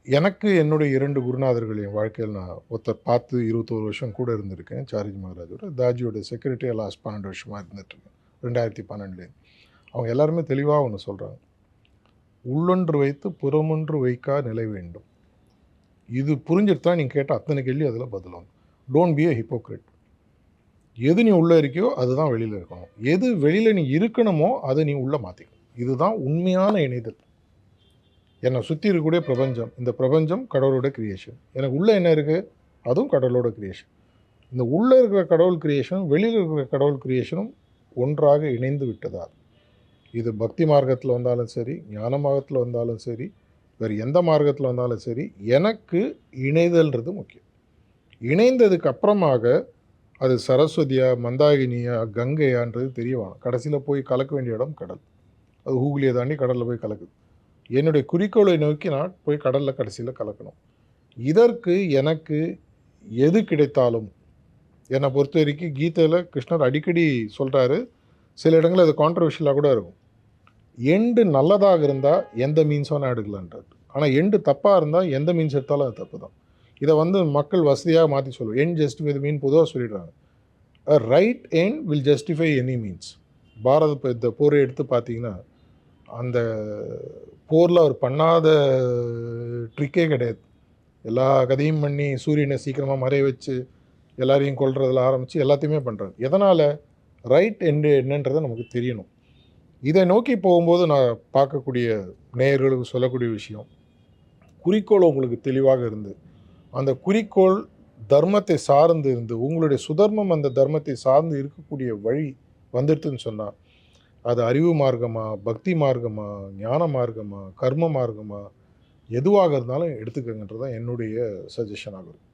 எனக்கு என்னுடைய 2 குருநாதர்கள் என் வாழ்க்கையில நான் ஒருத்தர் பார்த்து 21 வருஷம் கூட இருந்திருக்கேன். சாரிஜி மகாராஜோட. தாஜியோட செக்ரட்டரியா லாஸ்ட் 12 வருஷமா இருந்துட்டுருக்கேன். 2012லேருந்து. அவங்க எல்லாருமே தெளிவா ஒண்ணு சொல்றாங்க. "உள்ளொன்று வைத்து புறமொன்று வைக்கா நிலை வேண்டும்." இது புரிஞ்சிட்டு நீங்க கேட்ட அத்தனை கேள்வி அதில பதில் வரும். Don't be a hypocrite. எது நீ உள்ள இருக்கியோ அதுதான் வெளியில இருக்கணும். எது வெளியில நீ இருக்கணுமோ அத நீ உள்ள மாத்திக்கணும். இதுதான் உண்மையான இணைதல். என்னை சுற்றி இருக்கக்கூடிய பிரபஞ்சம், இந்த பிரபஞ்சம் கடவுளோட கிரியேஷன். எனக்கு உள்ளே என்ன இருக்குது, அதுவும் கடவுளோட கிரியேஷன். இந்த உள்ளே இருக்கிற கடவுள் கிரியேஷனும் வெளியில் இருக்கிற கடவுள் கிரியேஷனும் ஒன்றாக இணைந்து விட்டதா. இது பக்தி மார்க்கத்தில் வந்தாலும் சரி, ஞான மார்க்கத்தில் வந்தாலும் சரி, வேறு எந்த மார்க்கத்தில் வந்தாலும் சரி, எனக்கு இணைதல்ன்றது முக்கியம். இணைந்ததுக்கு அப்புறமாக அது சரஸ்வதியா, மந்தாகினியா, கங்கையான்றது தெரிய வேணும். கடைசியில் போய் கலக்க வேண்டிய இடம் கடல். அது ஹூகுலியை தாண்டி கடலில் போய் கலக்குது. என்னுடைய குறிக்கோளை நோக்கி நான் போய் கடலில் கடைசியில் கலக்கணும். இதற்கு எனக்கு எது கிடைத்தாலும், என்னை பொறுத்த வரைக்கும் கீதையில் கிருஷ்ணர் அடிக்கடி சொல்கிறாரு, சில இடங்களில் அது கான்ட்ரவர்ஷியலாக கூட இருக்கும். எண்டு நல்லதாக இருந்தால் எந்த மீன்ஸோ நான் எடுக்கலான்றார். ஆனால் எண்டு தப்பாக இருந்தால் எந்த மீன்ஸ் எடுத்தாலும் அது தப்பு தான். இதை மக்கள் வசதியாக மாற்றி சொல்லுவோம். எண்ட் ஜஸ்டிஃபை த மீன் பொதுவாக சொல்லிடுறாங்க. A right end will justify any means. பாரத இந்த போரை எடுத்து பார்த்தீங்கன்னா, அந்த போரில் அவர் பண்ணாத ட்ரிக்கே கிடையாது. எல்லா கதையும் பண்ணி சூரியனை சீக்கிரமாக மறைய வச்சு எல்லாரையும் கொல்றதில் ஆரம்பித்து எல்லாத்தையுமே பண்ணுறாரு. எதனால்? ரைட் எண்டு என்னன்றதை நமக்கு தெரியணும். இதை நோக்கி போகும்போது நான் பார்க்கக்கூடிய நேயர்களுக்கு சொல்லக்கூடிய விஷயம், குறிக்கோள் உங்களுக்கு தெளிவாக இருந்து, அந்த குறிக்கோள் தர்மத்தை சார்ந்து இருந்து, உங்களுடைய சுதர்மம் அந்த தர்மத்தை சார்ந்து இருக்கக்கூடிய வழி வந்துடுதுன்னு சொன்னால், அது அறிவு மார்க்கமா, பக்தி மார்க்கமா, ஞான மார்க்கமா, கர்ம மார்க்கமா, எதுவாக இருந்தாலும் எடுத்துக்கங்கன்றது தான் என்னுடைய சஜஷனாக இருக்கும்.